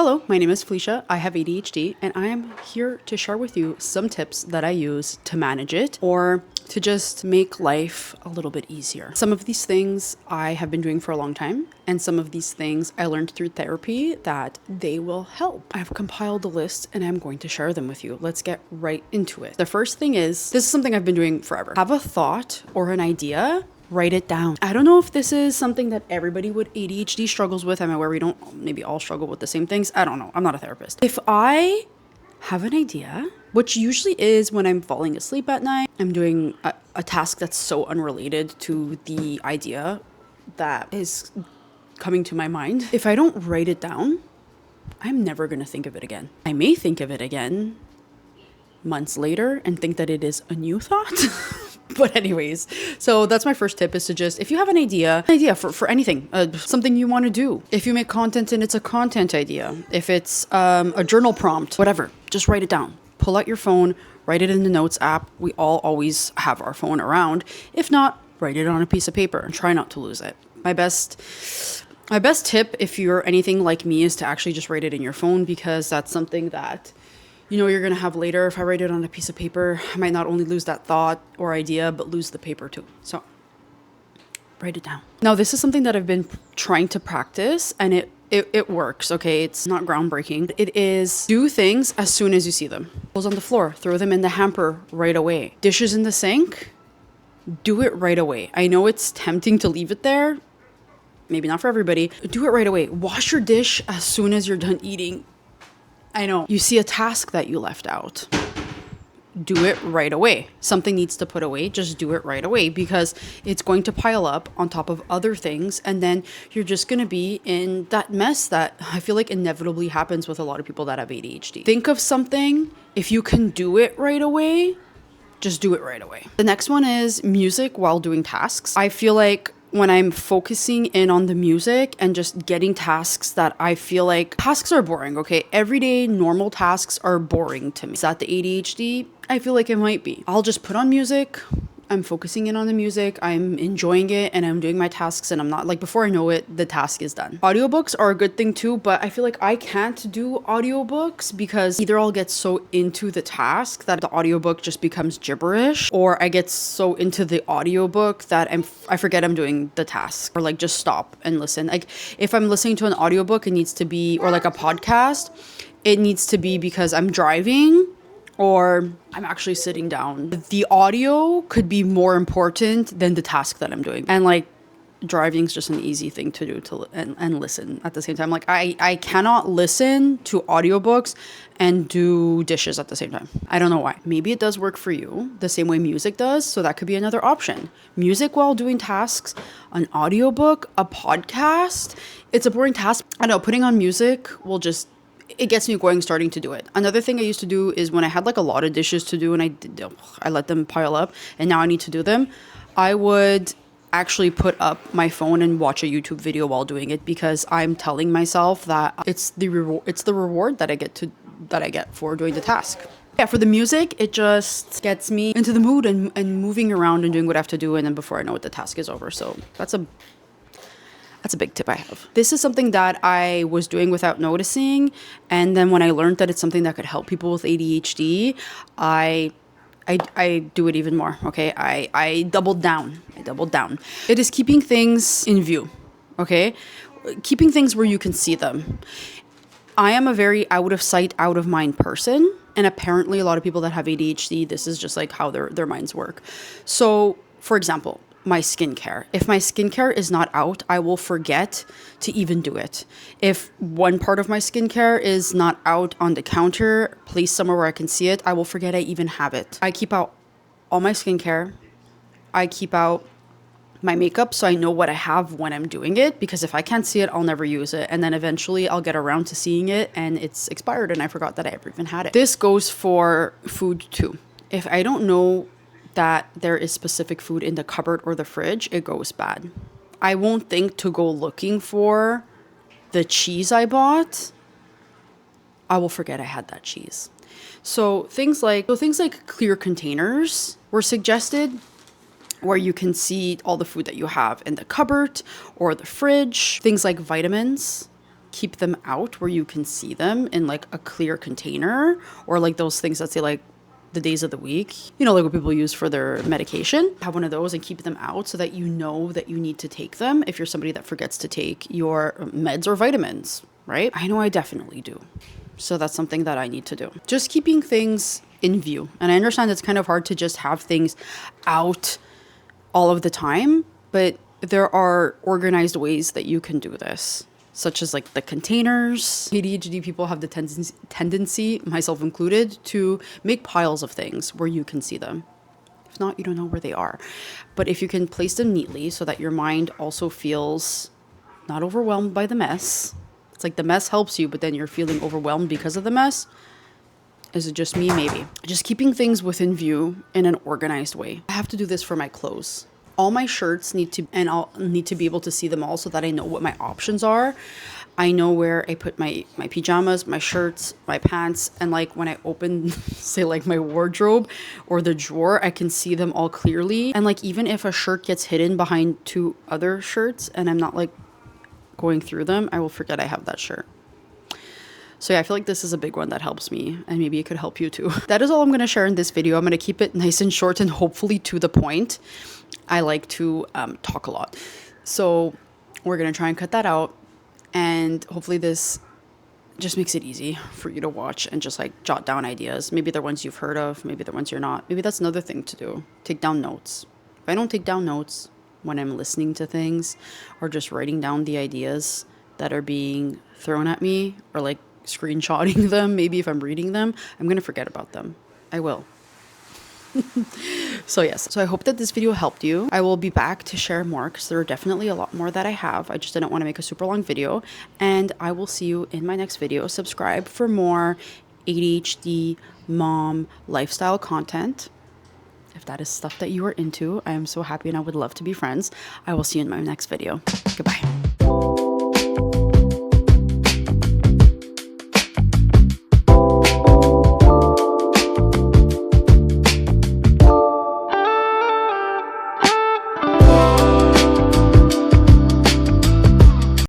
Hello, my name is Felicia. I have ADHD and I am here to share with you some tips that I use to manage it or to just make life a little bit easier. Some of these things I have been doing for a long time, and some of these things I learned through therapy that they will help. I've compiled a list and I'm going to share them with you. Let's get right into it. The first thing is, this is something I've been doing forever. Have a thought or an idea, write it down. I don't know if this is something that everybody with ADHD struggles with. I'm aware we don't maybe all struggle with the same things. I don't know. I'm not a therapist. If I have an idea, which usually is when I'm falling asleep at night, I'm doing a task that's so unrelated to the idea that is coming to my mind. If I don't write it down, I'm never going to think of it again. I may think of it again months later and think that it is a new thought. But anyways, so that's my first tip, is to just, if you have an idea for anything, something you want to do, if you make content and it's a content idea, if it's a journal prompt, whatever, just write it down. Pull out your phone, write it in the notes app. We all always have our phone around. If not, write it on a piece of paper and try not to lose it. My best tip, if you're anything like me, is to actually just write it in your phone, because that's something that you're going to have later. If I write it on a piece of paper, I might not only lose that thought or idea, but lose the paper too. So write it down. Now, this is something that I've been trying to practice, and it works, okay? It's not groundbreaking. It is, do things as soon as you see them. Clothes on the floor, throw them in the hamper right away. Dishes in the sink, do it right away. I know it's tempting to leave it there. Maybe not for everybody. Do it right away. Wash your dish as soon as you're done eating. I know. You see a task that you left out. Do it right away. Something needs to put away. Just do it right away, because it's going to pile up on top of other things. And then you're just going to be in that mess that I feel like inevitably happens with a lot of people that have ADHD. Think of something. If you can do it right away, just do it right away. The next one is music while doing tasks. I feel like when I'm focusing in on the music and just getting tasks that I feel like tasks are boring, okay? Everyday normal tasks are boring to me. Is that the ADHD? I feel like it might be. I'll just put on music. I'm focusing in on the music. I'm enjoying it and I'm doing my tasks, and I'm not like, before I know it, the task is done. Audiobooks are a good thing too, but I feel like I can't do audiobooks because either I'll get so into the task that the audiobook just becomes gibberish, or I get so into the audiobook that I forget I'm doing the task, or like just stop and listen. Like if I'm listening to an audiobook, it needs to be, or like a podcast, it needs to be because I'm driving or I'm actually sitting down. The audio could be more important than the task that I'm doing. And like driving is just an easy thing to do and listen at the same time. Like I cannot listen to audiobooks and do dishes at the same time. I don't know why. Maybe it does work for you the same way music does. So that could be another option. Music while doing tasks, an audiobook, a podcast. It's a boring task. I know, putting on music will just, it gets me going, starting to do it. Another thing I used to do is when I had like a lot of dishes to do and I let them pile up and now I need to do them, I would actually put up my phone and watch a YouTube video while doing it, because I'm telling myself that it's the reward that I get for doing the task. Yeah, for the music, it just gets me into the mood and moving around and doing what I have to do, and then before I know it, the task is over. So that's a big tip I have. This is something that I was doing without noticing. And then when I learned that it's something that could help people with ADHD, I do it even more. Okay. I doubled down. It is keeping things in view. Okay. Keeping things where you can see them. I am a very out of sight, out of mind person. And apparently a lot of people that have ADHD, this is just like how their minds work. So for example, my skincare. If my skincare is not out, I will forget to even do it. If one part of my skincare is not out on the counter, placed somewhere where I can see it, I will forget I even have it. I keep out all my skincare. I keep out my makeup so I know what I have when I'm doing it, because if I can't see it, I'll never use it. And then eventually I'll get around to seeing it and it's expired and I forgot that I ever even had it. This goes for food too. If I don't know that there is specific food in the cupboard or the fridge, it goes bad. I won't think to go looking for the cheese I bought. I will forget I had that cheese. So things like clear containers were suggested, where you can see all the food that you have in the cupboard or the fridge. Things like vitamins. keep them out where you can see them in like a clear container, or like those things that say like the days of the week, you know, like what people use for their medication. Have one of those and keep them out so that you know that you need to take them if you're somebody that forgets to take your meds or vitamins, right? I know I definitely do. So that's something that I need to do. Just keeping things in view. And I understand it's kind of hard to just have things out all of the time, but there are organized ways that you can do this, such as like the containers. ADHD people have the tendency, myself included, to make piles of things where you can see them. If not, you don't know where they are. But if you can place them neatly so that your mind also feels not overwhelmed by the mess. It's like the mess helps you, but then you're feeling overwhelmed because of the mess. Is it just me? Maybe. Just keeping things within view in an organized way. I have to do this for my clothes. All my shirts I'll need to be able to see them all so that I know what my options are. I know where I put my pajamas, my shirts, my pants, and like when I open, say like my wardrobe or the drawer, I can see them all clearly. And like even if a shirt gets hidden behind 2 other shirts and I'm not like going through them, I will forget I have that shirt. So yeah, I feel like this is a big one that helps me, and maybe it could help you too. That is all I'm going to share in this video. I'm going to keep it nice and short and hopefully to the point. I like to talk a lot. So we're going to try and cut that out, and hopefully this just makes it easy for you to watch and just like jot down ideas. Maybe they're ones you've heard of, maybe they're ones you're not. Maybe that's another thing to do. Take down notes. If I don't take down notes when I'm listening to things or just writing down the ideas that are being thrown at me, or like screenshotting them, maybe if I'm reading them, I'm going to forget about them. I will. So yes, so I hope that this video helped you. I will be back to share more because there are definitely a lot more that I have. I just didn't want to make a super long video, and I will see you in my next video. Subscribe for more ADHD mom lifestyle content. If that is stuff that you are into, I am so happy and I would love to be friends. I will see you in my next video. Goodbye.